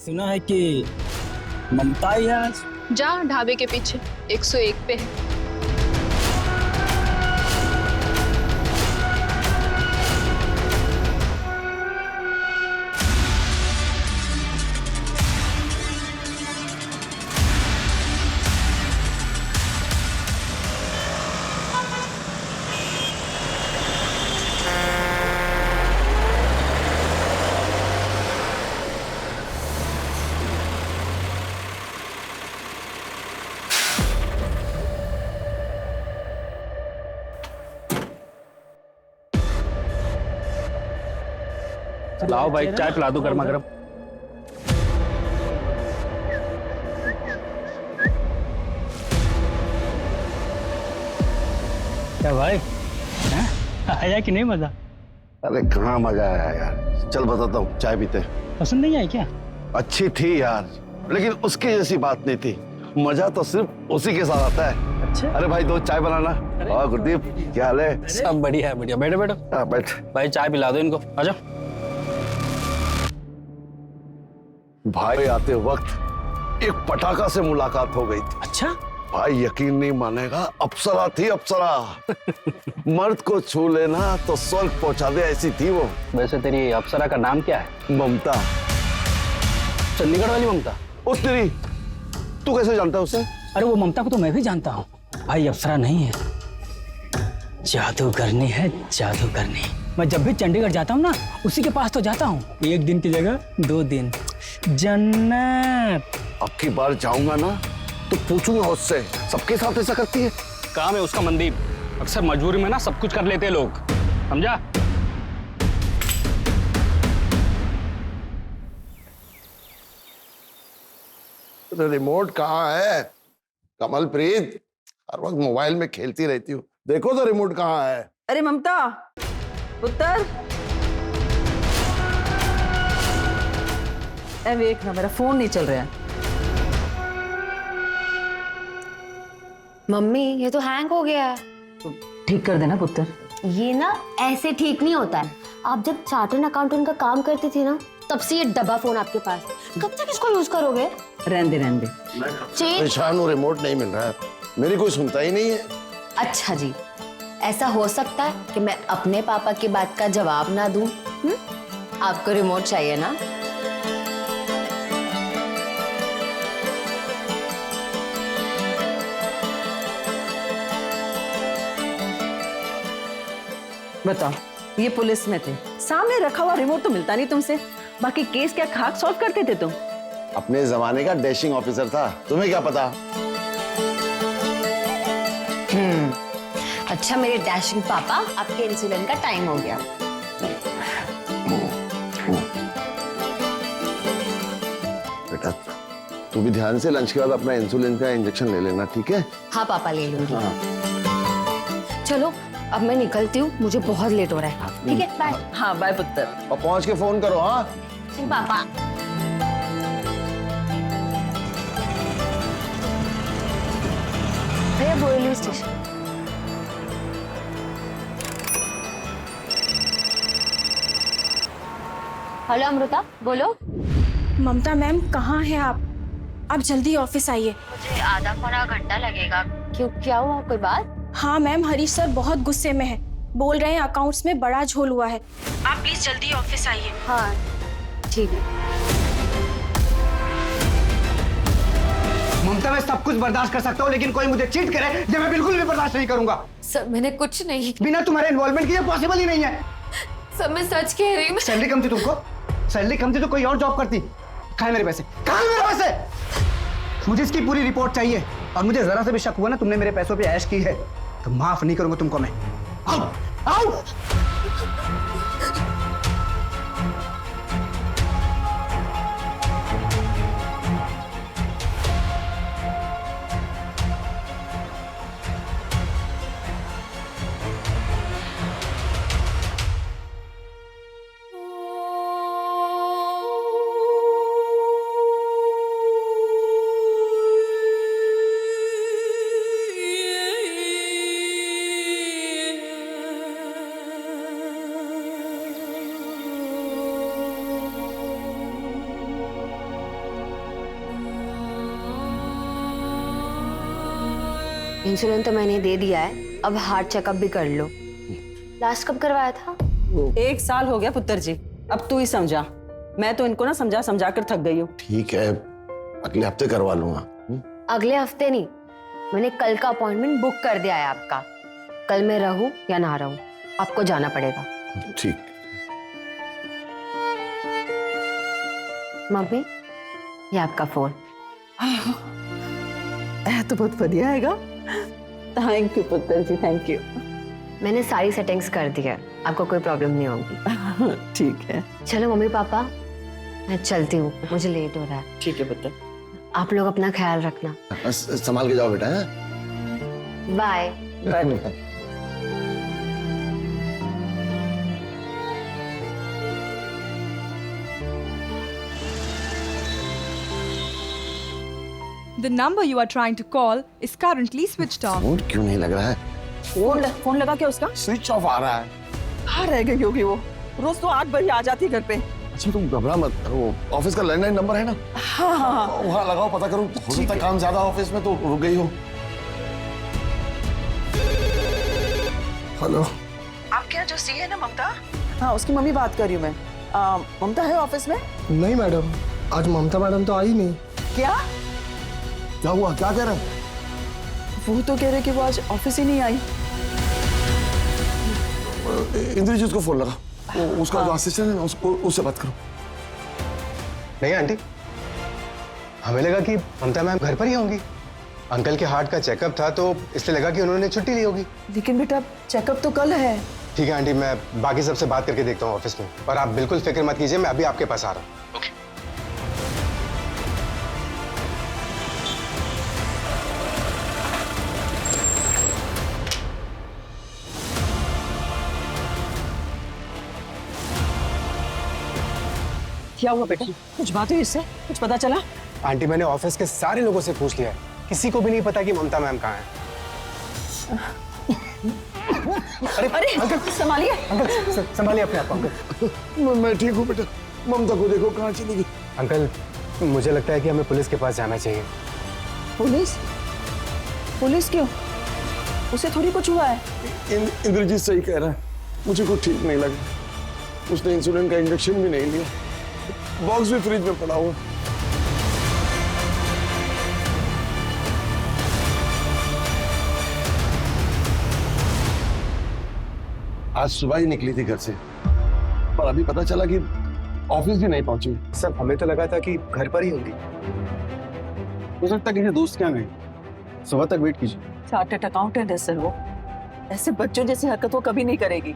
सुना है कि ममता ही है आज। जा ढाबे के पीछे 101 पे है। लाओ भाई, चाय पिला दो गर्मा गर्म। क्या भाई, आया कि नहीं मजा? अरे कहाँ मजा आया यार। चल बताता हूँ, चाय पीते हैं। पसंद नहीं आई क्या? अच्छी थी यार, लेकिन उसकी जैसी बात नहीं थी। मजा तो सिर्फ उसी के साथ आता है। अच्छा। अरे भाई दो चाय बनाना। और गुरदीप क्या हाल है? सब बढ़िया है, बढ़िया। बैठो बैठो। हाँ बैठ। भाई चाय पिला दो इनको, आ जाओ। भाई आते वक्त एक पटाखा से मुलाकात हो गई थी। अच्छा। भाई यकीन नहीं मानेगा, अप्सरा थी अप्सरा। मर्द को छू लेना तो स्वर्ग पहुंचा दे ऐसी थी वो। वैसे तेरी अप्सरा का नाम क्या है? ममता। चंडीगढ़ वाली ममता? उस तेरी, तू कैसे जानता है उसे? अरे वो ममता को तो मैं भी जानता हूँ भाई, अप्सरा नहीं है, जादूगरनी है, जादूगरनी। मैं जब भी चंडीगढ़ जाता हूँ ना, उसी के पास तो जाता हूँ। 1 दिन की जगह 2 दिन। जन्नत। अब की बार जाऊंगा ना तो पूछूंगा उससे, सबके साथ ऐसा करती है? काम है उसका मनदीप, अक्सर मजबूरी में ना सब कुछ कर लेते हैं लोग, समझा? रिमोट कहाँ है? कमलप्रीत, हर वक्त मोबाइल में खेलती रहती हूँ, देखो तो रिमोट कहाँ है? अरे ममता, पुत्र, ए देख ना, मेरा फोन नहीं चल रहा है। मम्मी ये तो हैंग हो गया है। तो ठीक कर देना पुत्र। ये ना ऐसे ठीक नहीं होता है। आप जब चार्टर्ड अकाउंटेंट का काम करती थी ना, तब से ये डब्बा फोन आपके पास। कब तक इसको यूज करोगे? रहने दे। परेशान हूँ, रिमोट नहीं मिल रहा है, मेरी कोई सुनता ही नहीं है। अच्छा जी, ऐसा हो सकता है कि मैं अपने पापा की बात का जवाब ना दूं? आपको रिमोट चाहिए ना? बताओ, ये पुलिस में थे, सामने रखा हुआ रिमोट तो मिलता नहीं तुमसे, बाकी केस क्या खाक सॉल्व करते थे तुम? अपने जमाने का डैशिंग ऑफिसर था, तुम्हें क्या पता? अच्छा मेरे डैशिंग पापा, आपके इंसुलिन का टाइम हो गया। बेटा तू भी ध्यान से लंच के बाद अपना इंसुलिन का इंजेक्शन ले लेना, ठीक है? हाँ पापा ले लूंगी। हाँ। चलो अब मैं निकलती हूँ, मुझे बहुत लेट हो रहा है। ठीक है, बाय। हाँ बाय पुत्र। और पहुंच के फोन करो। हाँ पापा। भैया बोरिवली स्टेशन। हेलो अमृता, बोलो। ममता मैम कहाँ हैं आप? आप जल्दी ऑफिस आइए। मुझे आधा पौना घंटा लगेगा। क्यों, क्या हुआ, कोई बात? हाँ मैम, हरीश सर बहुत गुस्से में हैं। बोल रहे हैं अकाउंट्स में बड़ा झोल हुआ है। आप प्लीज जल्दी ऑफिस आइए। हाँ ठीक है। ममता मैं सब कुछ बर्दाश्त कर सकता हूँ, लेकिन कोई मुझे चीट करे जब मैं बिल्कुल भी बर्दाश्त नहीं करूंगा। सर मैंने कुछ नहीं। बिना तुम्हारे इन्वॉल्वमेंट के ये पॉसिबल ही नहीं है। सर मैं सच कह रही हूँ। सैलरी कम थी तुमको? सैलरी कम थी तो कोई और जॉब करती। कहाँ है मेरे पैसे? कहाँ है मेरे पैसे? मुझे इसकी पूरी रिपोर्ट चाहिए, और मुझे जरा से भी शक हुआ ना तुमने मेरे पैसों पे ऐश की है तो माफ नहीं करूंगा तुमको मैं। आओ आओ। इंसुलिन तो मैंने दे दिया है, अब हार्ट चेकअप भी कर लो। लास्ट कब करवाया था? 1 साल हो गया पुत्र जी, अब तू ही समझा। मैं तो इनको ना समझा समझा कर थक गई हूँ। ठीक है, अगले हफ्ते करवा लूंगा। अगले हफ्ते नहीं, मैंने कल का अपॉइंटमेंट बुक कर दिया है आपका। कल मैं रहूं या ना रहूं, आपको जाना पड़ेगा। ठीक। मम्मी, ये आपका फोन। तो बहुत बढ़िया हैगा। थैंक यू पुत्र जी, थैंक यू। मैंने सारी सेटिंग्स कर दी है, आपको कोई प्रॉब्लम नहीं होगी। ठीक है। चलो मम्मी पापा, मैं चलती हूँ, मुझे लेट हो रहा है। ठीक है पुत्र। आप लोग अपना ख्याल रखना। संभाल के जाओ बेटा। हैं? Bye. Bye. The number you are trying to call is currently switched off. Phone क्यों नहीं लग रहा है? फोन लगा क्या उसका? स्विच ऑफ आ रहा है। कहाँ रह गई होगी वो? रोज तो 8 बजे आ जाती घर पे। अच्छा तुम घबरा मत, वो ऑफिस का लैंडलाइन नंबर है ना? हाँ। वहाँ लगाओ, पता करो, हो सकता है काम ज्यादा ऑफिस में तो रुक गई हो। हेलो, आपके यहाँ जो सी है ना ममता? हाँ, उसकी मम्मी बात कर रही हूँ मैं। ममता है ऑफिस में? नहीं मैडम, आज ममता मैडम तो आई नहीं। क्या? क्या हुआ, क्या कह रहे हैं? वो तो कह रहे कि वो आज ऑफिस ही नहीं आई। इंद्रजीत को फोन लगा, उसका जो असिस्टेंट है ना, उससे बात करो। नहीं आंटी, हमें लगा कि ममता मैम घर पर ही होंगी। अंकल के हार्ट का चेकअप था तो इसलिए लगा कि उन्होंने छुट्टी ली होगी। लेकिन बेटा चेकअप तो कल है। ठीक है आंटी, मैं बाकी सबसे बात करके देखता हूँ ऑफिस में, और आप बिल्कुल फिक्र मत कीजिए, मैं अभी आपके पास आ रहा हूँ। क्या हुआ बेटा? कुछ बात हुई इससे? कुछ पता चला? आंटी, मैंने ऑफिस के सारे लोगों से पूछ लिया है, किसी को भी नहीं पता कि ममता मैम कहाँ है। अरे अंकल संभालिए। अंकल संभालिए अपने आप को। अंकल मैं ठीक हूँ बेटा, ममता को देखो कहाँ चली गई। अंकल, मुझे लगता है कि हमें पुलिस के पास जाना चाहिए। पुलिस? पुलिस क्यों? उसे थोड़ी कुछ हुआ है। इंद्रजीत सही कह रहा है, मुझे कुछ ठीक नहीं लगा। उसने इंसुलिन का इंजेक्शन भी नहीं लिया, बॉक्स भी फ्रिज में पड़ा हुआ। आज सुबह ही निकली थी घर से, पर अभी पता चला कि ऑफिस भी नहीं पहुंची। सर, हमें तो लगा था कि घर पर ही होगी। हो सकता है किसी दोस्त के यहाँ गई। सुबह तक वेट कीजिए। चार्टर्ड अकाउंटेंट है सर वो, ऐसे बच्चों जैसी हरकत वो कभी नहीं करेगी।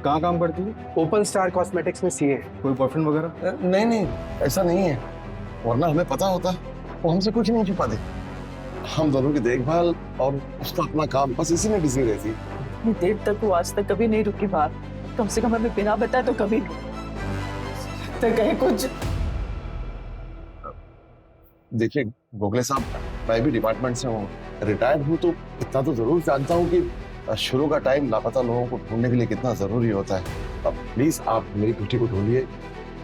कहाँ काम करती है? ओपन स्टार कॉस्मेटिक्स में सीए। कोई बॉयफ्रेंड वगैरह? नहीं, ऐसा नहीं है, वरना हमें पता होता, वो हमसे कुछ नहीं छुपा दे। हम दोनों की देखभाल और उसका अपना काम, बस इसी में बिजी रहती। इतनी देर तक वो आज तक कभी नहीं रुकी बात, कम से कम हमें बिना बताए तो कभी नहीं। तो कहीं कुछ। देखिए गोखले साहब, मैं भी डिपार्टमेंट से हूँ, रिटायर्ड हूँ, तो इतना तो जरूर जानता हूँ कि शुरू का टाइम लापता लोगों को ढूंढने के लिए कितना जरूरी होता है। अब प्लीज आप मेरी बेटी को ढूंढिए,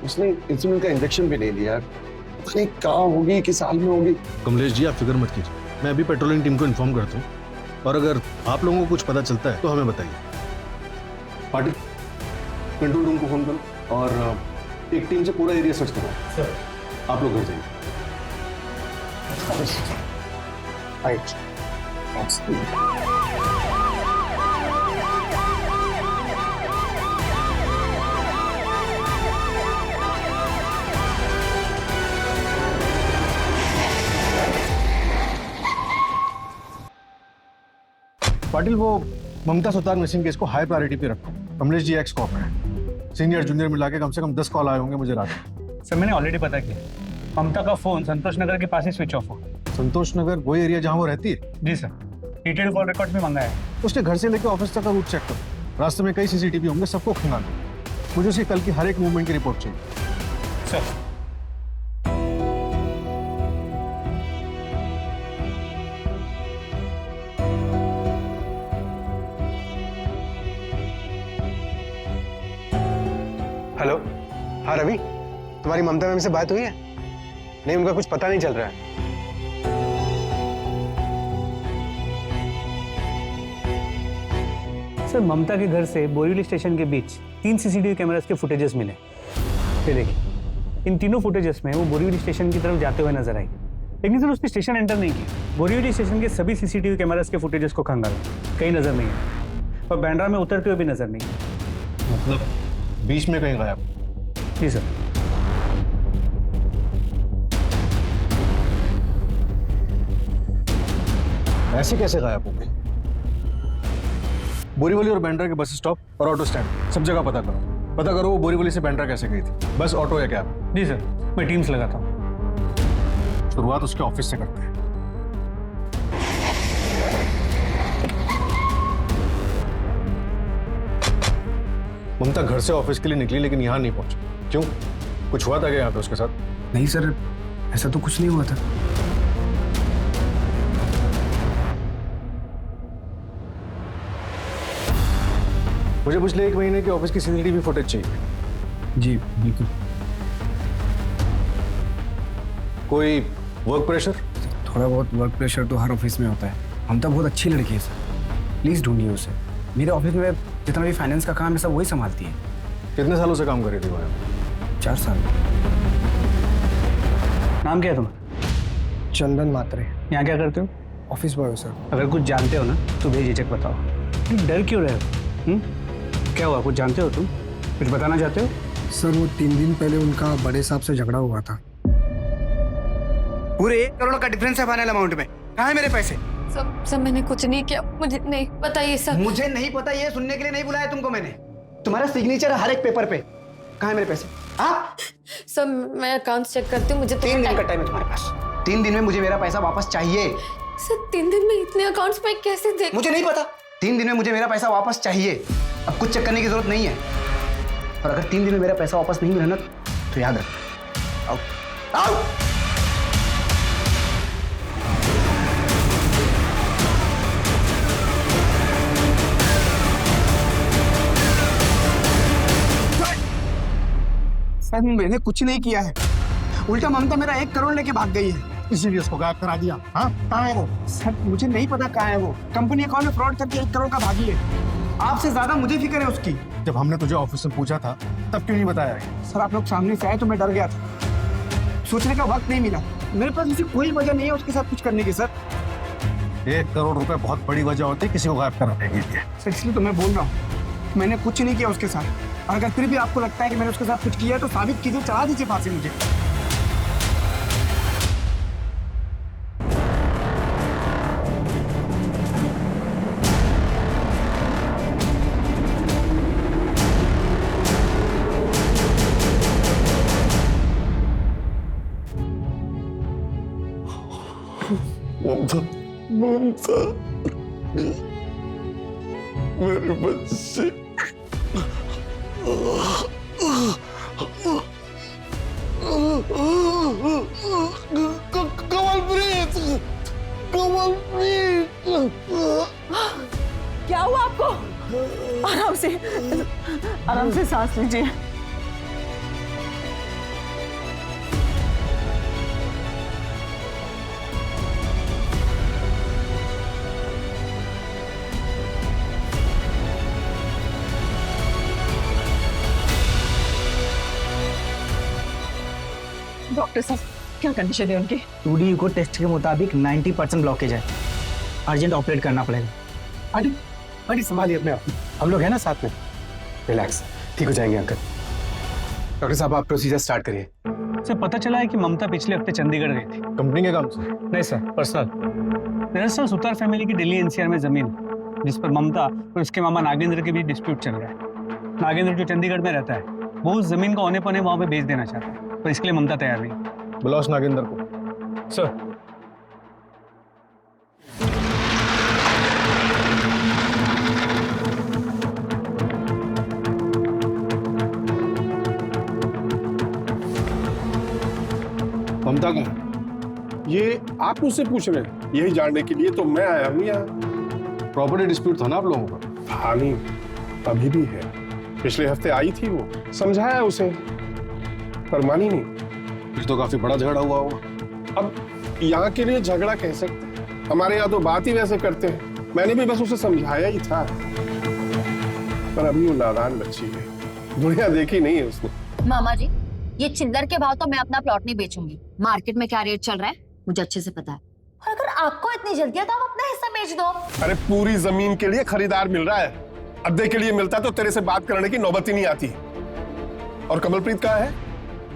उसने इंसुलिन का इंजेक्शन भी नहीं लिया, पता नहीं कहाँ होगी, किस हाल में होगी। कमलेश जी, आप फिक्र मत कीजिए, मैं अभी पेट्रोलिंग टीम को इन्फॉर्म करता हूँ, और अगर आप लोगों को कुछ पता चलता है तो हमें बताइए। पाटिल, कंट्रोल रूम को फोन करो और एक टीम से पूरा एरिया सर्च करो। सर, आप लोग घर जाइए। पाटिल, वो ममता सुतार मिसिंग केस को हाई प्रायोरिटी पे रखो। कमलेश जी एक्स कॉप है, सीनियर जूनियर मिला के कम से कम 10 कॉल आए होंगे मुझे रात में। सर, मैंने ऑलरेडी पता किया, ममता का फोन संतोष नगर के पास ही स्विच ऑफ हो। संतोष नगर वही एरिया जहाँ वो रहती है? जी सर, डिटेल कॉल रिकॉर्ड में मंगाया है। उसके घर से लेकर ऑफिस तक का रूट चेक करो, रास्ते में कई सीसीटीवी होंगे, सबको खंगालो। मुझे उसकी कल की हर एक मूवमेंट की रिपोर्ट चाहिए। सर, हेलो, हाँ रवि, तुम्हारी ममता मैम से बात हुई है? नहीं, उनका कुछ पता नहीं चल रहा है। सर ममता के घर से बोरीवली स्टेशन के बीच 3 सीसीटीवी कैमरास के फुटेजेस मिले। ये देखिए, इन तीनों फुटेजेस में वो बोरीवली स्टेशन की तरफ जाते हुए नजर आई, लेकिन सर उसने स्टेशन एंटर नहीं किया। बोरीवली स्टेशन के सभी सीसीटीवी कैमरास के फुटेजेस को खंगाला, कहीं नजर नहीं है, और बैंड्रा में उतरते हुए भी नजर नहीं है। मतलब बीच में कहीं गायब? जी सर। ऐसे कैसे गायब हो गई? बोरीवली और बैंड्रा के बस स्टॉप और ऑटो स्टैंड सब जगह पता करो वो बोरीवली से बैंड्रा कैसे गई थी, बस ऑटो या कैब? जी सर, मैं टीम्स लगाता हूँ। शुरुआत उसके ऑफिस से करते हैं। ममता घर से ऑफिस के लिए निकली लेकिन यहाँ नहीं पहुंची, क्यों? कुछ हुआ था क्या यहाँ पे उसके साथ? नहीं सर, ऐसा तो कुछ नहीं हुआ था। मुझे पिछले 1 महीने के ऑफिस की सीसीटीवी फुटेज चाहिए। जी बिल्कुल। कोई वर्क प्रेशर? थोड़ा बहुत वर्क प्रेशर तो हर ऑफिस में होता है। हम तो बहुत अच्छी लड़की है सर, प्लीज ढूंढिए उसे। मेरे ऑफिस में जितना भी फाइनेंस का काम है सब वही संभालती है। कितने सालों से काम कर रही थी वहाँ? 4 साल। नाम क्या है तुम्हारा? चंदन मात्रे। यहाँ क्या करते हो? ऑफिस बॉय हो सर। अगर कुछ जानते हो ना तो बेझिझक बताओ। डर क्यों रहे हो? क्या हुआ, कुछ जानते हो तुम? कुछ बताना चाहते हो? सर वो 3 दिन पहले उनका बड़े साहब से झगड़ा हुआ था। पूरे 1 करोड़ का डिफरेंस है फाइनल अमाउंट में। कहाँ है मेरे पैसे? सब मैंने कुछ नहीं किया, मुझे नहीं पता ये सब। मुझे नहीं पता, ये सुनने के लिए नहीं बुलाया तुमको मैंने। तुम्हारा सिग्नेचर है हर एक पेपर पे। कहाँ है मेरे पैसे? हाँ सब मैं अकाउंट चेक करती हूँ, मुझे 3 दिन का टाइम है तुम्हारे पास। 3 दिन में मुझे मेरा पैसा वापस चाहिए। सर 3 दिन में इतने अकाउंट्स में कैसे देख? मुझे नहीं पता। 3 दिन में मुझे मेरा पैसा वापस चाहिए। अब कुछ चेक करने की जरूरत नहीं है। और अगर 3 दिन में मेरा पैसा वापस नहीं मिला ना तो याद रख। आओ आओ। सर मैंने कुछ नहीं किया है, उल्टा ममता मेरा 1 करोड़ लेके भाग गई है। इसीलिए उसको गायब करा दिया। हाँ कहाँ है वो? सर मुझे नहीं पता कहाँ है वो। कंपनी अकाउंट में फ्रॉड करके 1 करोड़ का भागी है। आपसे ज्यादा मुझे फिक्र है उसकी। जब हमने तुझे ऑफिस में पूछा था तब क्यों नहीं बताया? सर आप लोग सामने से आए तो मैं डर गया था, सोचने का वक्त नहीं मिला। मेरे पास ऐसी कोई वजह नहीं है उसके साथ कुछ करने की सर। 1 करोड़ रुपए बहुत बड़ी वजह होती है किसी को गायब कराने के लिए। सर इसलिए तो मैं बोल रहा हूँ मैंने कुछ नहीं किया उसके साथ। और अगर फिर भी आपको लगता है कि मैंने उसके साथ कुछ किया तो साबित कीजिए, चढ़ा दीजिए फांसी मुझे। ममता, ममता, मेरे बच्चे। कमलप्रीत, कमलप्रीत। क्या हुआ आपको? आराम से सांस लीजिए। डॉक्टर साहब क्या कंडीशन है उनकी? 2D ईको टेस्ट के मुताबिक 90% ब्लॉकेज है, अर्जेंट ऑपरेट करना पड़ेगा। आंटी संभालिए अपने आप। हम लोग हैं ना साथ में, रिलैक्स, ठीक हो जाएंगे अंकल। डॉक्टर साहब आप प्रोसीजर स्टार्ट करिए। सर पता चला है कि ममता पिछले हफ्ते चंडीगढ़ गई थी। कंपनी के काम से? नहीं सर, पर्सनल। दरअसल सुतार फैमिली की दिल्ली NCR में जमीन है, जिस पर ममता और उसके मामा नागेंद्र के बीच डिस्प्यूट चल रहा है। नागेंद्र जो चंडीगढ़ में रहता है वो उस जमीन को औने पौने वहां पे बेच देना चाहता है, पर इसके लिए ममता तैयार नहीं। बुलाओ उस नागेंद्र को। सर ममता का ये आप मुझसे पूछ रहे हैं? यही जानने के लिए तो मैं आया हूँ यहाँ। प्रॉपर्टी डिस्प्यूट था ना आप लोगों का? हाँ नहीं, अभी भी है। पिछले हफ्ते आई थी वो, समझाया उसे पर मानी नहीं। फिर तो काफी बड़ा झगड़ा हुआ होगा। अब यहाँ के लिए झगड़ा कह सकते हैं, हमारे यहाँ तो बात ही वैसे करते हैं। मैंने भी बस उसे समझाया ही था। पर अभी वो नादान बच्ची है, दुनिया देखी नहीं है उसने। मामा जी, ये चिल्लर के भाव तो मैं अपना प्लॉट नहीं बेचूंगी। मार्केट में क्या रेट चल रहा है मुझे अच्छे से पता है। और अगर आपको इतनी जल्दी है तो आप अपना हिस्सा बेच दो। अरे पूरी जमीन के लिए खरीदार मिल रहा है, अद्दे के लिए मिलता तो तेरे से बात करने की नौबत ही नहीं आती। और कमलप्रीत कहाँ है?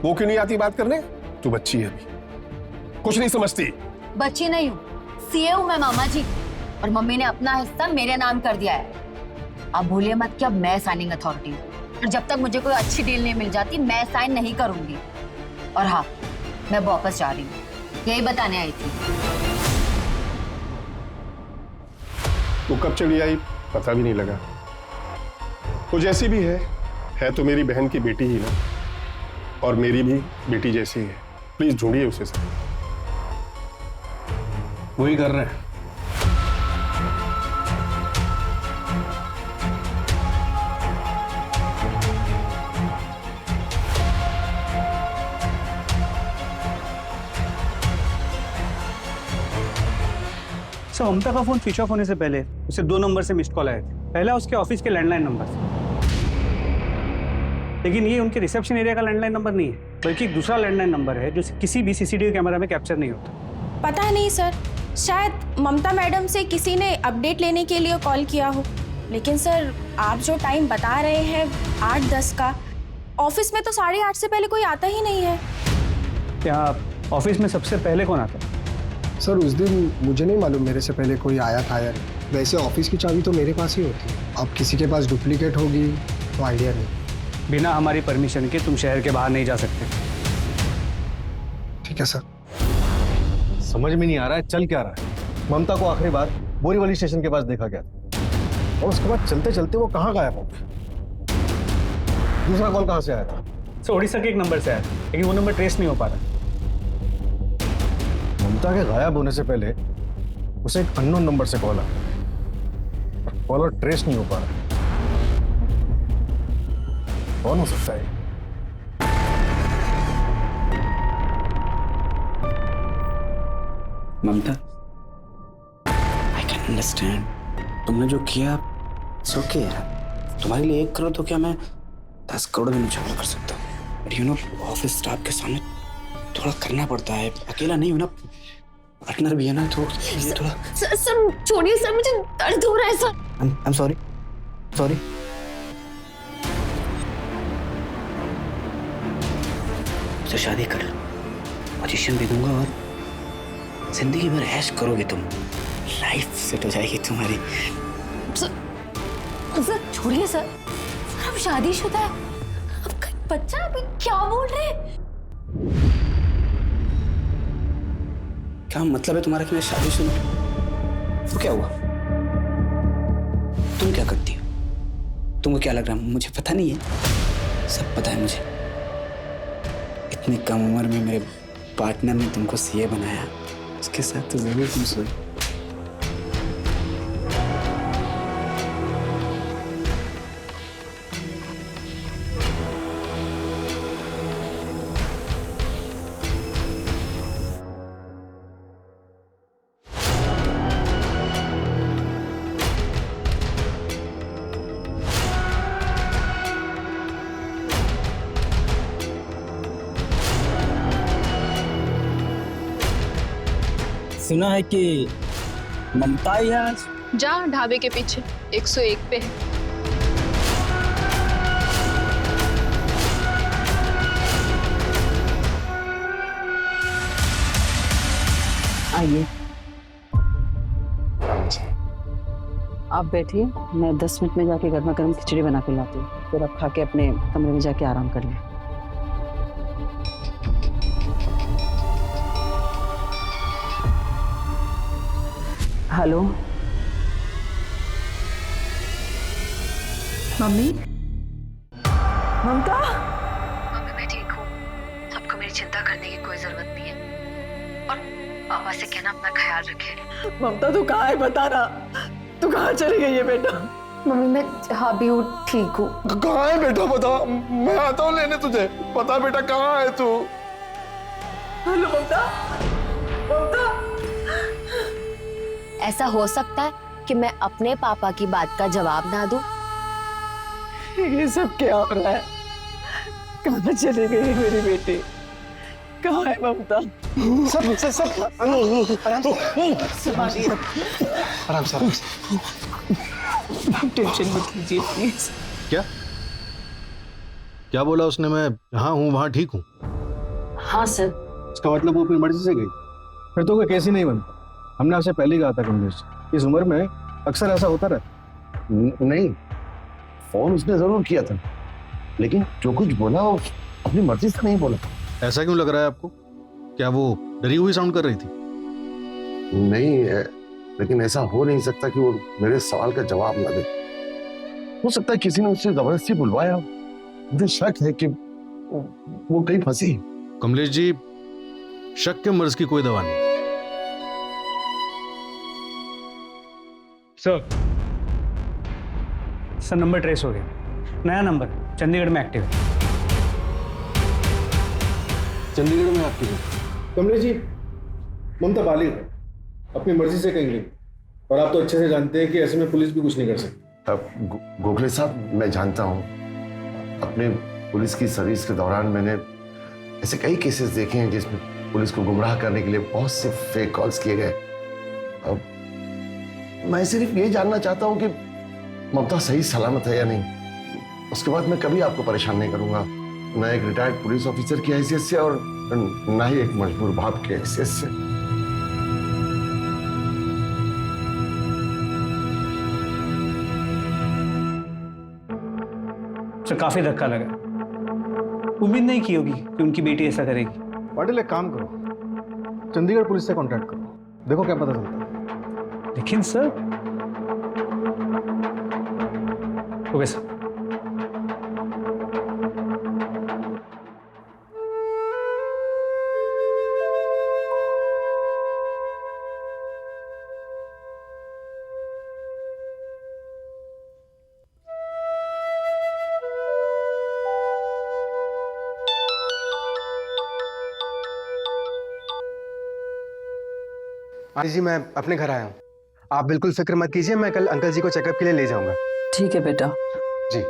वो क्यों नहीं आती बात करने? तू बच्ची है अभी, कुछ नहीं समझती। बच्ची नहीं हूँ, सीए हूँ मैं मामा जी, और मम्मी ने अपना हिस्सा मेरे नाम कर दिया है। आप भूलिए मत कि अब मैं साइनिंग अथॉरिटी हूँ, और जब तक मुझे कोई अच्छी डील नहीं मिल जाती मैं साइन नहीं करूंगी। और हाँ, मैं वापस जा रही हूँ, यही बताने आई थी। वो कब चली आई पता भी नहीं लगा। वो जैसी भी है तो मेरी बहन की बेटी ही ना, और मेरी भी बेटी जैसी है। प्लीज ढूंढिए उसे सब। वही कर रहे हैं। सर, ममता का फोन स्विच ऑफ होने से पहले उसे 2 नंबर से मिस्ड कॉल आए थे। पहला उसके ऑफिस के लैंडलाइन नंबर से, लेकिन ये उनके रिसेप्शन एरिया का लैंडलाइन नंबर नहीं है, बल्कि एक दूसरा लैंडलाइन नंबर है जो किसी भी सीसीटीवी कैमरा में कैप्चर नहीं होता। पता नहीं सर, शायद ममता मैडम से किसी ने अपडेट लेने के लिए कॉल किया हो। लेकिन सर, आप जो टाइम बता रहे हैं 8:10 का, ऑफिस में तो 8:30 से पहले कोई आता ही नहीं है। क्या ऑफिस में सबसे पहले कौन आता है? सर, उस दिन मुझे नहीं मालूम मेरे से पहले कोई आया था या नहीं। वैसे ऑफिस की चाबी तो मेरे पास ही होती है। अब किसी के पास डुप्लीकेट होगी तो आइडिया नहीं। बिना हमारी परमिशन के तुम शहर के बाहर नहीं जा सकते। ठीक है सर। समझ में नहीं आ रहा है चल क्या रहा है। ममता को आखिरी बार बोरीवली स्टेशन के पास देखा गया था, और उसके बाद चलते चलते वो कहाँ गायब हो गई। दूसरा कॉल कहाँ से आया था? सर, उड़ीसा के एक नंबर से आया, लेकिन वो नंबर ट्रेस नहीं हो पा रहा। ममता के गायब होने से पहले उसे एक अननोन नंबर से कॉल आया, कॉलर ट्रेस नहीं हो पा रहा। कौन हो सकता है? ममता, आई कैन अंडरस्टैंड तुमने जो किया। सो के तुम्हारे लिए 1 करोड़ तो क्या मैं 10 करोड़ में मुकाबला कर सकता हूँ। But you know, office staff के सामने थोड़ा करना पड़ता है। अकेला नहीं हूँ ना, पार्टनर भी है ना, तो ये थोड़ा। सर छोड़िए सर, मुझे दर्द हो रहा है सर। I am sorry. तो शादी कर लो, पोजीशन भी दूंगा और जिंदगी भर ऐश करोगे तुम। लाइफ सेट हो जाएगी तुम्हारी। सर छोड़िए सर, अब शादीशुदा है, अब बच्चा। अभी क्या बोल रहे हैं? क्या मतलब है तुम्हारा कि मैं शादीशुदा? तो क्या हुआ? तुम क्या करती हो? तुमको क्या लग रहा है मुझे पता नहीं है? सब पता है मुझे। इतनी कम उम्र में मेरे पार्टनर ने तुमको सीए बनाया, उसके साथ तो जरूर तुम सोई। सुना है कि ममता ही आज जा ढाबे के पीछे 101 पे है। आइए, आप बैठिए, मैं 10 मिनट में जाके गर्मा गर्म खिचड़ी बना के लाती हूँ। फिर आप खा के अपने कमरे में जाके आराम कर लें। Hello mummy. ममता, मम्मी मैं ठीक हूँ, आपको मेरी चिंता करने की कोई जरूरत नहीं है। और पापा से कहना अपना ख्याल रखे। ममता तू कहाँ है बता ना, तू कहाँ चली गई है बेटा? मम्मी मैं जहाँ भी हूँ ठीक हूँ। कहाँ है बेटा बता, मैं आता हूँ लेने तुझे। पता बेटा कहाँ है तू? हेलो ममता। ममता, ऐसा हो सकता है कि मैं अपने पापा की बात का जवाब ना दूं, ये सब क्या हो रहा है? कहाँ चली गई मेरी बेटी? कहाँ है ममता? सब आराम से टेंशन मत लीजिए प्लीज। क्या क्या बोला उसने? मैं जहाँ हूँ वहाँ ठीक हूँ? हाँ सर। इसका मतलब वो अपनी मर्जी से गई? फिर तो कोई केस ही नहीं बनता। हमने आपसे पहले ही कहा था कमलेश, इस उम्र में अक्सर ऐसा होता रहता। नहीं, फोन उसने जरूर किया था, लेकिन जो कुछ बोला वो अपनी मर्जी से नहीं बोला। ऐसा क्यों लग रहा है आपको? क्या वो डरी हुई साउंड कर रही थी? नहीं, लेकिन ऐसा हो नहीं सकता कि वो मेरे सवाल का जवाब ना दे। हो सकता है किसी ने उससे जबरदस्ती बुलवाया। मुझे शक है कि वो कहीं फंसी। कमलेश जी, शक के मर्ज की कोई दवा नहीं। सर नंबर ट्रेस हो गया। नया नंबर चंडीगढ़ में एक्टिव है। चंडीगढ़ में एक्टिव है? कमलेश जी, ममता बालिग है, अपनी मर्जी से कहीं गई, और आप तो अच्छे से जानते हैं कि ऐसे में पुलिस भी कुछ नहीं कर सकती। गोखले साहब, मैं जानता हूँ, अपने पुलिस की सर्विस के दौरान मैंने ऐसे कई केसेस देखे हैं जिसमें पुलिस को गुमराह करने के लिए बहुत से फेक कॉल्स किए गए। अब मैं सिर्फ ये जानना चाहता हूँ कि ममता सही सलामत है या नहीं। उसके बाद मैं कभी आपको परेशान नहीं करूंगा, न एक रिटायर्ड पुलिस ऑफिसर की हैसियत से और न ही एक मजबूर बाप की हैसियत से। सर काफी धक्का लगा। उम्मीद नहीं की होगी कि उनकी बेटी ऐसा करेगी। पाटिल, एक काम करो, चंडीगढ़ पुलिस से कांटेक्ट करो, देखो क्या पता चलता है। लेकिन सर ओके सर। आंटी जी, मैं अपने घर आया हूँ, आप बिल्कुल फिक्र मत कीजिए, मैं कल अंकल जी को चेकअप के लिए ले जाऊंगा। ठीक है बेटा। जी।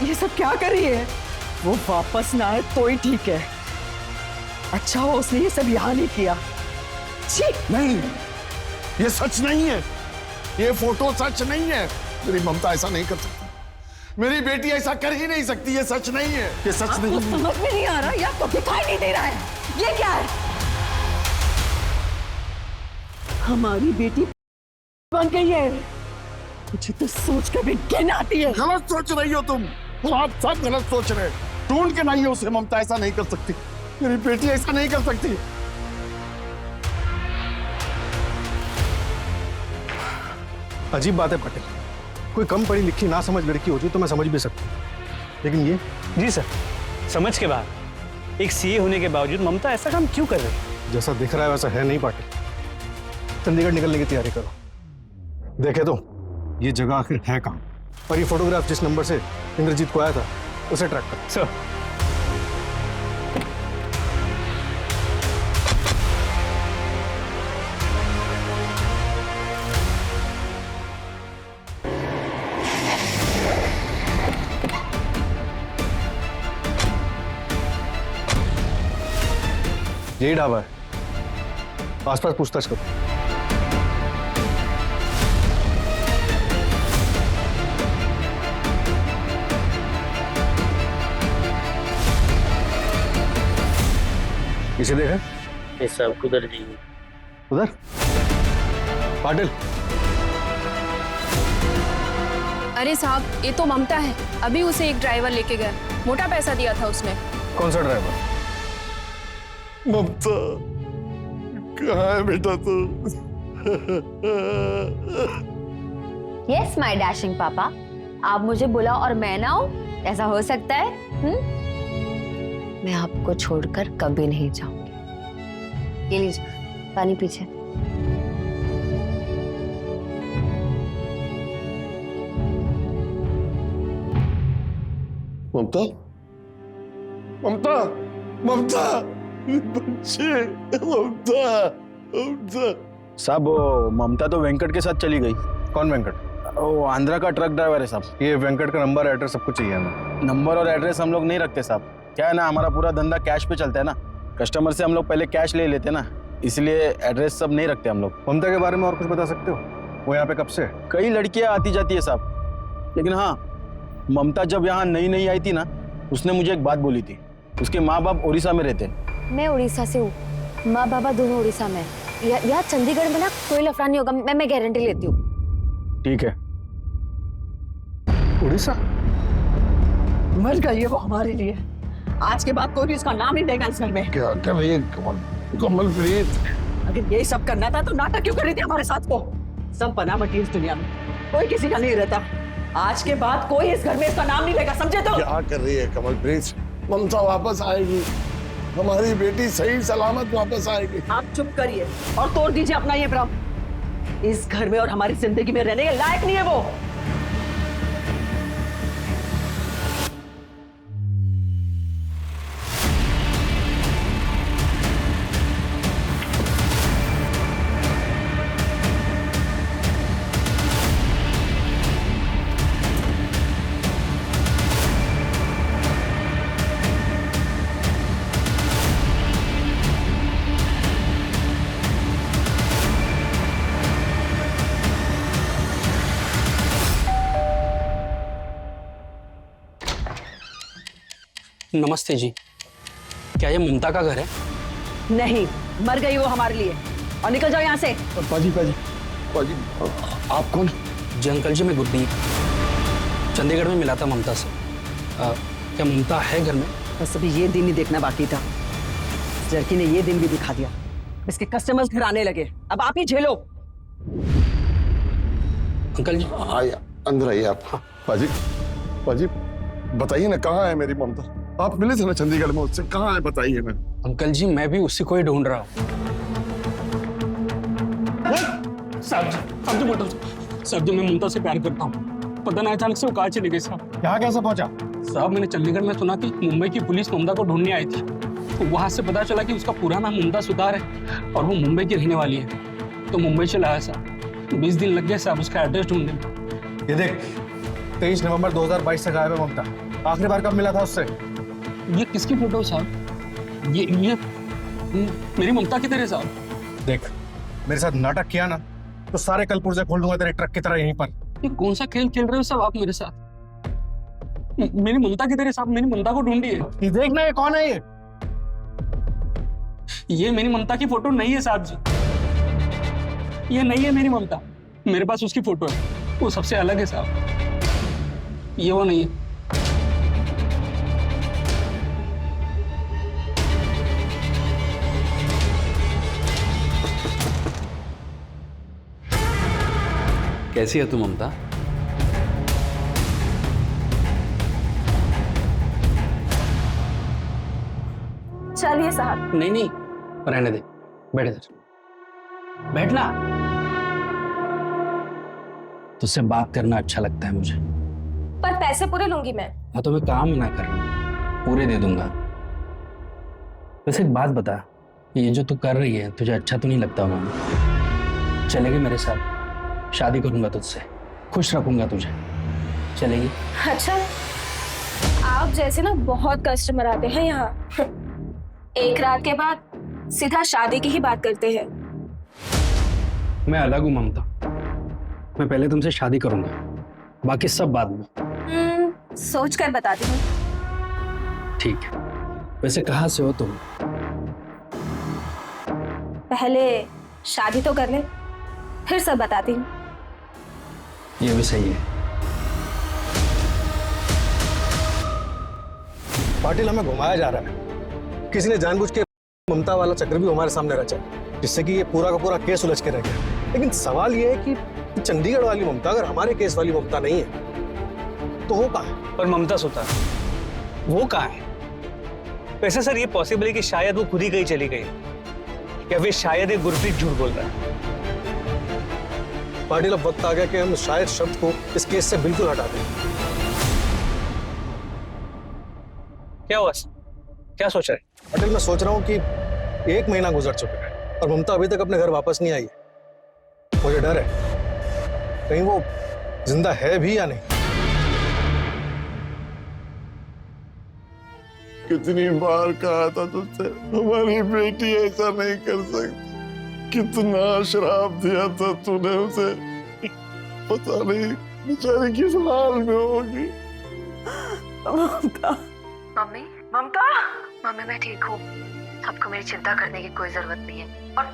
ये सब क्या कर रही है? वो वापस ना आए तो ही ठीक है। अच्छा हो उसने ये सब यहाँ नहीं किया। छी! नहीं, ये सच नहीं है, ये फोटो सच नहीं है। मेरी ममता ऐसा नहीं कर सकती, मेरी बेटी ऐसा कर ही नहीं सकती। ये सच नहीं है, ये सच नहीं है। समझ में नहीं आ रहा या तो दिखाई नहीं दे रहा है, ये क्या है? हमारी बेटी बन गई है, मुझे तो सोच कर भी घिन आती है। गलत सोच रही हो तुम, आप सब गलत सोच रहे हैं। ढूंढ के नहीं हो उसे, ममता ऐसा नहीं कर सकती, मेरी बेटी ऐसा नहीं कर सकती। अजीब बात है पाटिल, कोई कम पढ़ी लिखी ना समझ लड़की होती तो मैं समझ भी सकता, लेकिन ये। जी सर, समझ के बाद एक सीए होने के बावजूद ममता ऐसा काम क्यों कर रही है? जैसा दिख रहा है वैसा है नहीं पाटिल। चंडीगढ़ निकलने की तैयारी करो, देखे तो ये जगह आखिर है कहाँ, और ये फोटोग्राफ जिस नंबर से इंद्रजीत को आया था उसे ट्रैक करो। सर यही ढाबा है, आसपास पूछताछ करो। इसे देखा? सब उधर नहीं। उधर? पाटिल। अरे साहब, ये तो ममता है, अभी उसे एक ड्राइवर लेके गया, मोटा पैसा दिया था उसने। कौन सा ड्राइवर? ममता कहाँ है बेटा तू? यस माय डैशिंग पापा, आप मुझे बुलाओ और मैं ना हूं, ऐसा हो सकता है? मैं आपको छोड़कर कभी नहीं जाऊंगी। ये लीजिए पानी पीछे। ममता, ममता, ममता, बच्चे, ममता, ममता। साहब वो ममता तो वेंकट के साथ चली गई। कौन वेंकट? वो आंध्रा का ट्रक ड्राइवर है साहब। ये वेंकट का नंबर एड्रेस सब कुछ चाहिए हमें। नंबर और एड्रेस हम लोग नहीं रखते साहब। क्या है ना, हमारा पूरा धंधा कैश पे चलता है ना। कस्टमर से हम लोग पहले कैश ले लेते ना, इसलिए एड्रेस सब नहीं रखते हम लोग। ममता के बारे में और कुछ बता सकते हो? वो यहाँ पे कब से? कई लड़कियां आती जाती है साहब, लेकिन हाँ, ममता जब यहाँ नई नई आई थी ना, उसने मुझे एक बात बोली थी। उसके माँ बाप उड़ीसा में रहते हैं। मैं उड़ीसा से हूँ, माँ बाबा दोनों उड़ीसा में। यहाँ चंडीगढ़ में ना कोई लफड़ा नहीं होगा, मैं गारंटी लेती हूँ। ठीक है। उड़ीसा मर गई है वो हमारे लिए। आज के बाद कोई भी इसका नाम नहीं लेगा इस घर में। क्या कर रही है कमलप्रीत? अगर यही सब करना था तो नाटक क्यों कर रही थी हमारे साथ? को सब बना मटी इस दुनिया में, कोई किसी का नहीं रहता। आज के बाद कोई इस घर में इसका नाम नहीं लेगा, समझे? तो क्या कर रही है कमलप्रीत? ममता वापस आएगी, हमारी बेटी सही सलामत वापस आएगी। आप चुप करिए और तोड़ दीजिए अपना ये भ्रम। इस घर में और हमारी जिंदगी में रहने के लायक नहीं है वो। नमस्ते जी, क्या ये ममता का घर है? नहीं, मर गई वो हमारे लिए। और निकल जाओ यहाँ से। पाजी, पाजी, पाजी, आप कौन? जी अंकल जी, मैं गुरदीप, चंडीगढ़ में मिला था ममता से। क्या ममता है घर में? बस अभी ये दिन ही देखना बाकी था। इस लड़की ने ये दिन भी दिखा दिया। इसके कस्टमर्स घर आने लगे, अब आप ही झेलो। अंकल जी आइए, अंदर आइए आप। पाजी, पाजी, बताइए ना, कहाँ है मेरी ममता? आप मिले थे ना चंडीगढ़ में उससे, कहाँ है बताइए ना। अंकल जी, मैं भी उसी को ही ढूंढ रहा हूँ। साहब जी, मैं ममता से प्यार करता हूँ। पता नहीं अचानक से वो कहाँ चली गई साहब। यहाँ कैसे पहुंचा? साहब मैंने चंडीगढ़ में सुना कि मुंबई की पुलिस ममता को ढूंढने आई थी। तो वहां से पता चला कि उसका पूरा नाम ममता सुतार है और वो मुंबई की रहने वाली है। तो मुंबई चला आया साहब। 20 दिन लग गए साहब उसका एड्रेस ढूंढने में। ये देख, 23 नवंबर 2022 से गायब है ममता। आखिरी बार कब मिला था उससे? ये किसकी फोटो साहब? ये मेरी ममता की तरह साहब। देख, मेरे साथ नाटक किया ना तो सारे कल पुर्जे खोल दूंगा तेरे ट्रक की तरह यहीं पर। ये कौन सा खेल खेल रहे हो साहब आप मेरे साथ? मेरी ममता की तरह साहब, मेरी ममता को ढूंढिए। ये देख ना, ये कौन है? ये मेरी ममता की फोटो नहीं है साहब जी। ये नहीं है मेरी ममता। मेरे पास उसकी फोटो है, वो सबसे अलग है साहब। ये वो नहीं है। कैसी है तू ममता? चलिए साहब। नहीं, रहने दे, बैठ इधर, बैठना। तुझसे बात करना अच्छा लगता है मुझे। पर पैसे पूरे लूंगी मैं। हाँ तो मैं काम ना कर रहा हूँ, पूरे दे दूंगा। वैसे एक बात बता, ये जो तू कर रही है तुझे अच्छा तो नहीं लगता? मैं चलेगी मेरे साथ? शादी करूंगा तुझसे, खुश रखूंगा तुझे, चलेगी? अच्छा, आप जैसे ना बहुत कस्टमर आते हैं यहाँ। एक रात के बाद सीधा शादी की ही बात करते हैं। मैं अलग हूँ ममता, मैं पहले तुमसे शादी करूंगा, बाकी सब बाद में। सोच कर बताती हूँ। ठीक है। वैसे कहाँ से हो तुम? पहले शादी तो कर ले, फिर सब बताती हूँ। ये भी सही है। पाटिल, हमें घुमाया जा रहा है। किसी ने जानबूझ के ममता वाला चक्र भी हमारे सामने रचा, जिससे कि ये पूरा का पूरा केस उलझ के रह गया। लेकिन सवाल ये है कि चंडीगढ़ वाली ममता अगर हमारे केस वाली ममता नहीं है तो वो कहाँ है? पर ममता सुतार वो कहाँ है? वैसे सर ये पॉसिबल है कि शायद वो खुद ही कहीं चली गई या फिर शायद एक गुरप्रीत झूठ बोल रहा है। पाटिल अब वक्त आ गया कि हम शायद शब्द को इस केस से बिल्कुल हटा दें। क्या हुआ? क्या सोच रहे हैं? पाटिल मैं सोच रहा हूँ कि 1 महीना गुजर चुका है और ममता अभी तक अपने घर वापस नहीं आई है। मुझे डर है कहीं वो जिंदा है भी या नहीं। कितनी बार कहा था तुझसे हमारी बेटी ऐसा नहीं कर सकती। कितना श्राप दिया था तूने उसे। पता नहीं बेचारी किस हाल में होगी। ममता मम्मी ममता मम्मी मैं ठीक हूँ। आपको मेरी चिंता करने की कोई जरूरत नहीं है और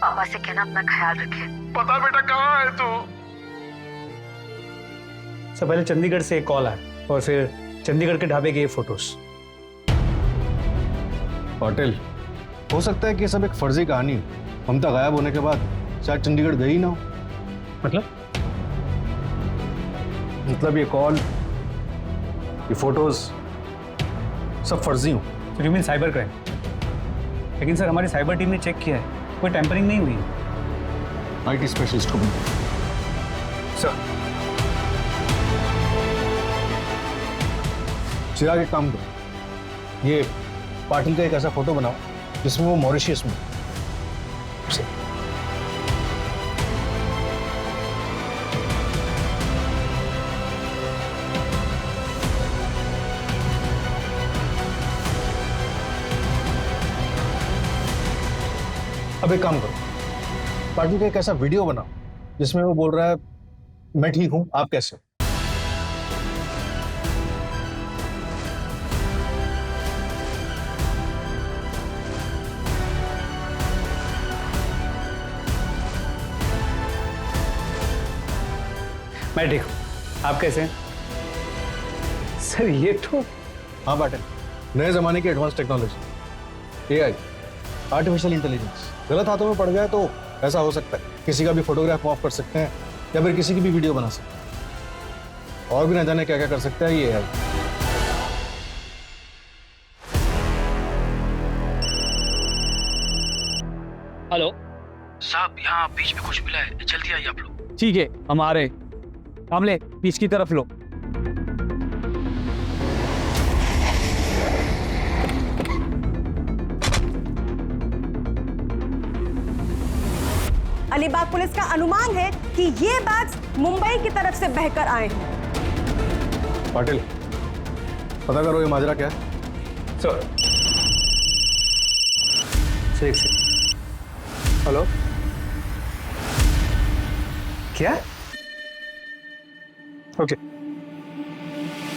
पापा से कहना अपना ख्याल रखे। पता बेटा कहाँ है तू? सब पहले चंडीगढ़ से एक कॉल आया और फिर चंडीगढ़ के ढाबे के ये फोटोज। पाटिल हो सकता है कि सब एक फर्जी कहानी हो। ममता गायब होने के बाद शायद चंडीगढ़ गई ना हो। मतलब ये कॉल ये फोटोज सब फर्जी हो। You mean cyber crime? लेकिन सर हमारी साइबर टीम ने चेक किया है, कोई टेम्परिंग नहीं हुई। IT स्पेशलिस्ट को सर चिराग एक काम करो, ये पाटिल का एक ऐसा फोटो बनाओ जिसमें वो मॉरिशियस में। अब एक काम करो, पाटिल का एक ऐसा वीडियो बनाओ जिसमें वो बोल रहा है मैं ठीक हूं, आप कैसे हो? मैं ठीक हूँ, आप कैसे हैं? सर ये तो हाँ पाटिल, नए जमाने की advance technology, AI, artificial intelligence गलत हाथों में पड़ गया तो ऐसा हो सकता है किसी का भी फोटोग्राफ ऑफ कर सकते हैं या फिर किसी की भी वीडियो बना सकते हैं और भी ना जाने क्या क्या कर सकता है ये AI। हेलो साहब, यहाँ बीच में कुछ मिला है, जल्दी आइए आप लोग। ठीक है हम आ रहे। हमले बीच की तरफ लो। अलीबाग पुलिस का अनुमान है कि ये बैग्स मुंबई की तरफ से बहकर आए हैं। पाटिल पता करो ये माजरा क्या है। सर ठीक से। हेलो क्या? ओके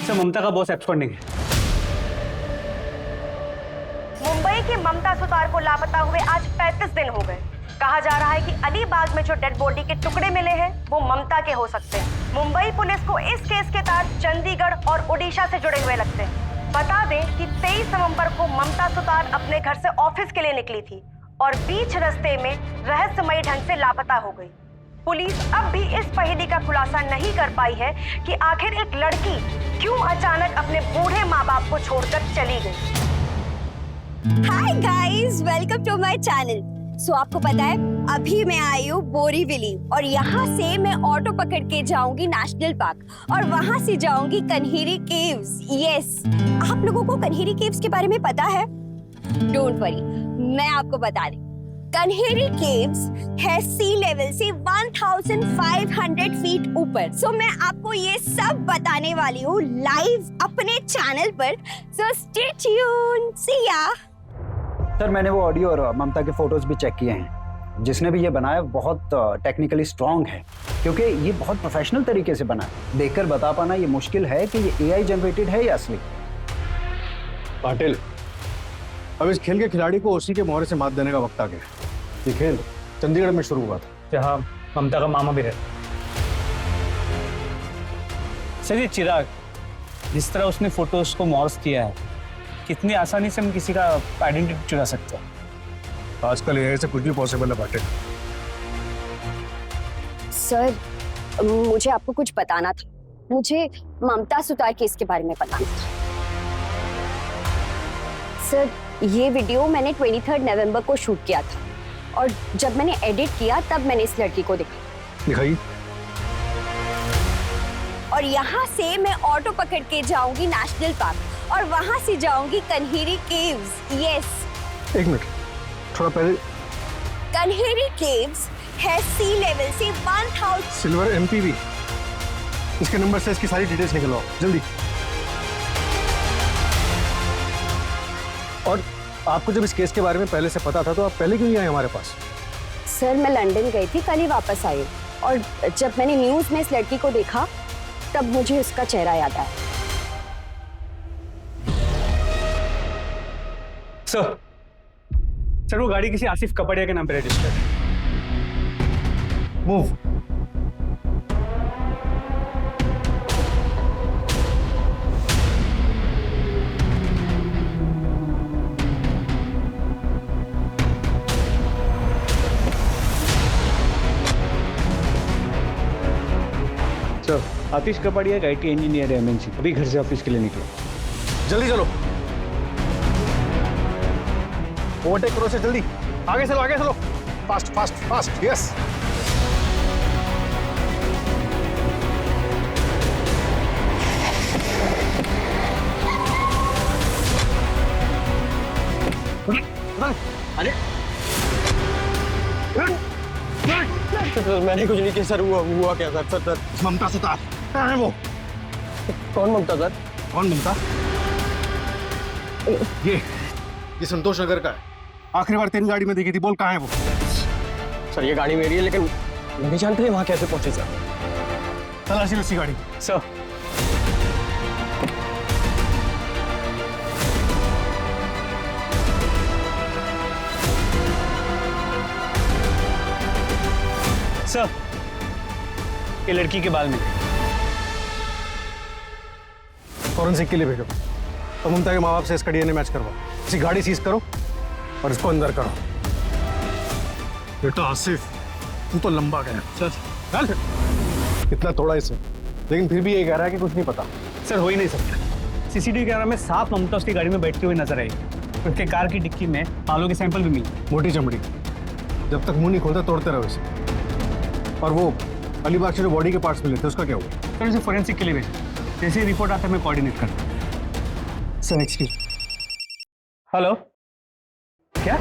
सर, ममता का बॉस एब्सकॉन्डिंग है। मुंबई की ममता सुतार को लापता हुए आज 35 दिन हो गए। कहा जा रहा है कि अलीबाग में जो डेड बॉडी के टुकड़े मिले हैं वो ममता के हो सकते हैं। मुंबई पुलिस को इस केस के तार चंडीगढ़ और ओडिशा से जुड़े हुए लगते हैं। बता दें कि 23 नवंबर को ममता सुतार अपने घर से ऑफिस के लिए निकली थी और बीच रास्ते में रहस्यमयी ढंग से लापता हो गई। पुलिस अब भी इस पहेली का खुलासा नहीं कर पाई है कि आखिर एक लड़की क्यों अचानक अपने बूढ़े माँ बाप को छोड़कर चली गई। Hi guys, welcome to my channel. So आपको पता है अभी मैं आई हूँ बोरीवली और यहाँ से मैं ऑटो पकड़ के जाऊंगी नेशनल पार्क और वहाँ से जाऊंगी कन्हेरी केव्स। यस, आप लोगों को कन्हेरी केव्स के बारे में पता है? डोंट वरी, मैं आपको बता रही। कन्हेरी केव्स है सी लेवल से 1500 फीट ऊपर। सो मैं आपको ये सब बताने वाली हूँ लाइव अपने चैनल पर। सो स्टे ट्यून, सी या। सर मैंने वो ऑडियो और ममता के फोटोज भी चेक किए हैं। जिसने भी ये बनाया बहुत टेक्निकली स्ट्रांग है क्योंकि ये बहुत प्रोफेशनल तरीके से बना है। देखकर बता पाना ये मुश्किल है कि ये AI जनरेटेड है या असली। पाटिल अब इस खेल के खिलाड़ी को उसी के मोहरे से मात देने का वक्त आ गया। ये खेल चंडीगढ़ में शुरू हुआ था जहाँ ममता का मामा भी रहता। सर ये चिराग जिस तरह उसने फोटोज को मॉर्फ किया है, कितनी आसानी से हम किसी का आइडेंटिटी चुरा सकते हैं। आजकल AI से कुछ भी पॉसिबल है पाटिल। सर मुझे आपको कुछ बताना था। मुझे ममता सुतार केस के बारे में बताना था। सर, ये वीडियो मैंने 23 नवंबर को शूट किया था और जब मैंने एडिट किया तब मैंने इस लड़की को देखा। दिखाइए। और यहाँ से मैं ऑटो पकड़ के जाऊंगी नेशनल पार्क और वहां से जाऊंगी कन्हेरी केव्स। यस। एक मिनट, थोड़ा पहले। कन्हेरी केव्स है सी लेवल से 1000। सिल्वर एमपीवी, इसके नंबर से इसकी सारी डिटेल्स निकलवाओ जल्दी। और आपको जब इस केस के बारे में पहले से पता था तो आप पहले क्यों नहीं आए हमारे पास? सर, मैं लंदन गई थी, कल ही वापस आई और जब मैंने न्यूज में इस लड़की को देखा तब मुझे उसका चेहरा याद आया। सर वो गाड़ी किसी आसिफ कपड़िया के नाम पे रजिस्टर्ड है। मूव। सर, आतिश कपाड़िया एक आईटी इंजीनियर है एमएनसी, अभी घर से ऑफिस के लिए निकलो। जल्दी चलो, ओवरटेक करो से जल्दी। आगे चलो, फास्ट फास्ट फास्ट। यस। अरे सर, मैंने कुछ नहीं किया सर। हुआ क्या सर? ममता सुतार कहाँ है वो? कौन ममता सर? कौन ममता? ये संतोष नगर का है। आखिरी बार तेरी गाड़ी में देखी थी, बोल कहाँ है वो? सर, ये गाड़ी मेरी है लेकिन नहीं जानते वहाँ कैसे पहुंचे सर। तलाशी उसी गाड़ी। सर, सर, ये लड़की के बाल में फॉरेंसिक के लिए भेजो और ममता के माँ बाप से इसका डीएनए मैच करवाओ। इसी गाड़ी सीज करो और इसको अंदर करो। बेटा आसिफ, तू तो लंबा गया सर। इतना थोड़ा इसे, लेकिन फिर भी ये कह रहा है कि कुछ नहीं पता। सर, हो ही नहीं सकता। सीसीटीवी कैमरा में साफ ममता उसकी गाड़ी में बैठती हुई नजर आई। उसके कार की डिक्की में बालों के सैंपल भी मिले। मोटी चमड़ी, जब तक मुंह नहीं खोलता तोड़ते रहो इसे। और वो अलीबाग से जो बॉडी के पार्ट्स मिले थे उसका क्या हुआ? सर, उसे फोरेंसिक के लिए भेजा। जैसे ही रिपोर्ट आता है मैं कोऑर्डिनेट करता हूँ। Sir, excuse. हेलो, क्या?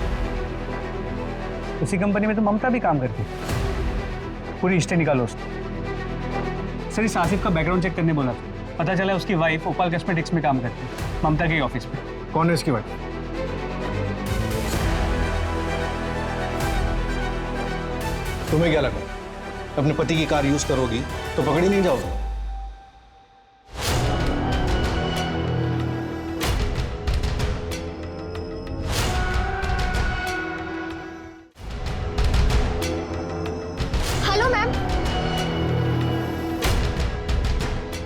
उसी कंपनी में तो ममता भी काम करती है। पूरी हिस्ट्री निकालो उसको। सर, इस आसिफ का बैकग्राउंड चेक करने बोला था। पता चला उसकी वाइफ ओपाल कॉस्मेटिक्स में काम करती है, ममता के ऑफिस में। कौन है इसकी वाइफ? तुम्हें क्या लगा अपने पति की कार यूज करोगी तो पकड़ी नहीं जाओगे? Hello ma'am.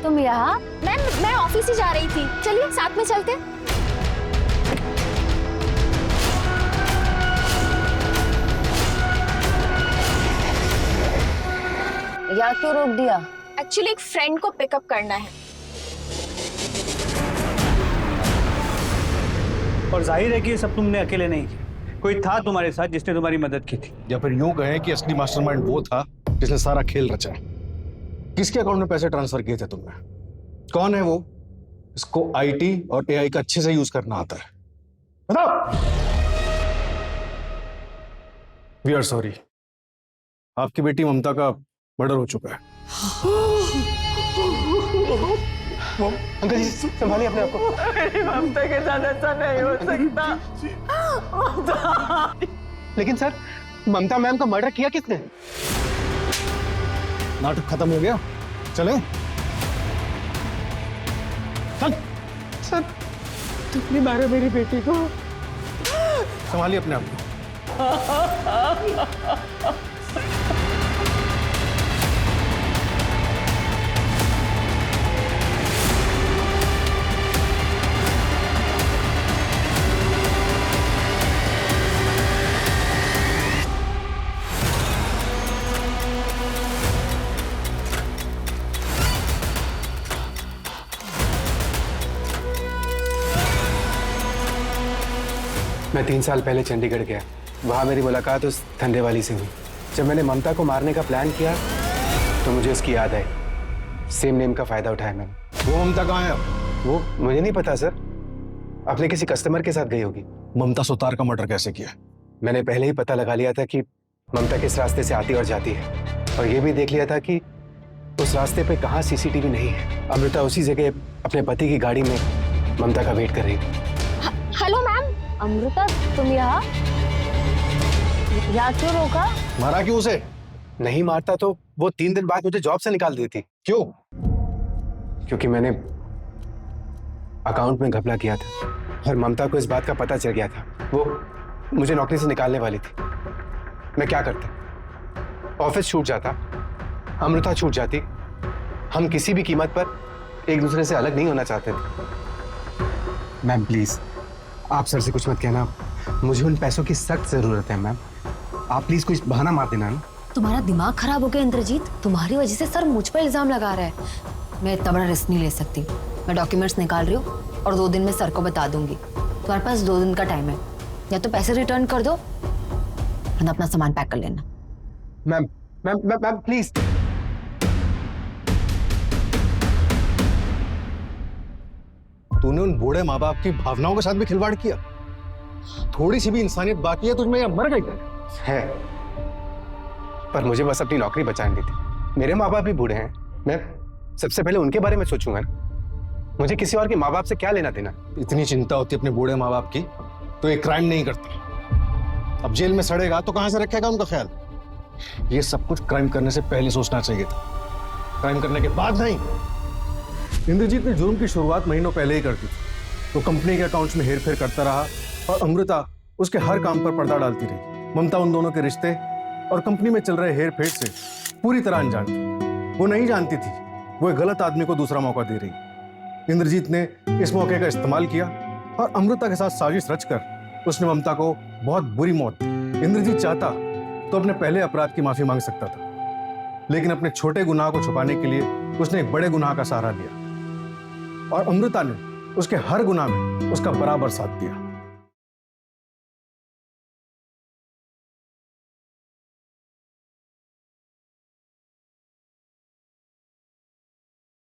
तुम यहाँ? मैम, मैं ऑफिस ही जा रही थी, चलिए साथ में चलते। यहाँ क्यों रोक दिया? एक्चुअली एक फ्रेंड को पिकअप करना है। और जाहिर है कि ये सब तुमने अकेले नहीं किया। कोई था तुम्हारे साथ जिसने तुम्हारी मदद की थी। या फिर यूं कहें कि असली मास्टरमाइंड वो था जिसने सारा खेल रचा है। किसके अकाउंट में पैसे ट्रांसफर किए थे तुमने? कौन है वो? इसको आईटी और एआई का अच्छे से यूज करना आता है। बताओ। वी आर सॉरी, आपकी बेटी ममता का मर्डर हो चुका है। अंकल जी, संभालिए अपने आप को। ममता के साथ ऐसा नहीं हो सकता। लेकिन सर, ममता मैम का मर्डर किया किसने? नाटक खत्म हो गया, चले? चल। सर, तुमने मारा मेरी बेटी को। संभालिए अपने आप को। मैं 3 साल पहले चंडीगढ़ गया। वहाँ मेरी मुलाकात उस धंधे वाली से हुई। जब मैंने ममता को मारने का प्लान किया तो मुझे उसकी याद आई। सेम नेम का फायदा उठाया मैंने। वो ममता कहाँ है अब? वो मुझे नहीं पता सर, अपने किसी कस्टमर के साथ गई होगी। ममता सुतार का मर्डर कैसे किया? मैंने पहले ही पता लगा लिया था कि ममता किस रास्ते से आती और जाती है, और ये भी देख लिया था कि उस रास्ते पे कहाँ सीसीटीवी नहीं है। अमृता उसी जगह अपने पति की गाड़ी में ममता का वेट कर रही थी। हेलो मैम, अमृता तुम यहाँ क्यों रोका? मारा क्यों उसे? नहीं मारता तो वो 3 दिन बाद मुझे जॉब से निकाल दी थी। क्यों? क्योंकि मैंने अकाउंट में घपला किया था और ममता को इस बात का पता चल गया था। वो मुझे नौकरी से निकालने वाली थी। मैं क्या करता? ऑफिस छूट जाता, अमृता छूट जाती। हम किसी भी कीमत पर एक दूसरे से अलग नहीं होना चाहते थे। मैम प्लीज, आप सर से कुछ मत कहना। मुझे उन पैसों की सख्त जरूरत है मैम। आप प्लीज कुछ बहाना मार देना ना। तुम्हारा दिमाग खराब हो गया इंद्रजीत। तुम्हारी वजह से सर मुझ पर इल्जाम लगा रहा है। मैं इतना बड़ा रिस्क नहीं ले सकती। मैं डॉक्यूमेंट्स निकाल रही हूँ और 2 दिन में सर को बता दूंगी। तुम्हारे पास 2 दिन का टाइम है, या तो पैसे रिटर्न कर दो वरना अपना सामान पैक कर लेना। Ma'am ma'am ma'am ma'am please. तूने उन बूढ़े माँ बाप की भावनाओं के साथ भी खिलवाड़ किया। थोड़ी सी भी इंसानियत बाकी है तुझमें या मर गई है? पर मुझे बस अपनी नौकरी बचानी थी। मेरे माँ बाप भी बूढ़े हैं, मैं सबसे पहले उनके बारे में सोचूंगा ना। मुझे किसी और के माँ बाप से क्या लेना देना? इतनी चिंता होती है अपने बूढ़े माँ बाप की तो एक क्राइम नहीं करता। अब जेल में सड़ेगा तो कहां से रखेगा उनका ख्याल? ये सब कुछ क्राइम करने से पहले सोचना चाहिए था, क्राइम करने के बाद नहीं। इंद्रजीत ने जुर्म की शुरुआत महीनों पहले ही कर दी थी। तो कंपनी के अकाउंट्स में हेरफेर करता रहा और अमृता उसके हर काम पर पर्दा डालती रही। ममता उन दोनों के रिश्ते और कंपनी में चल रहे हेर फेर से पूरी तरह अनजान थी। वो नहीं जानती थी वो एक गलत आदमी को दूसरा मौका दे रही। इंद्रजीत ने इस मौके का इस्तेमाल किया और अमृता के साथ साजिश रचकर उसने ममता को बहुत बुरी मौत दी। इंद्रजीत चाहता तो अपने पहले अपराध की माफी मांग सकता था, लेकिन अपने छोटे गुनाह को छुपाने के लिए उसने एक बड़े गुनाह का सहारा लिया और अमृता ने उसके हर गुनाह में उसका बराबर साथ दिया।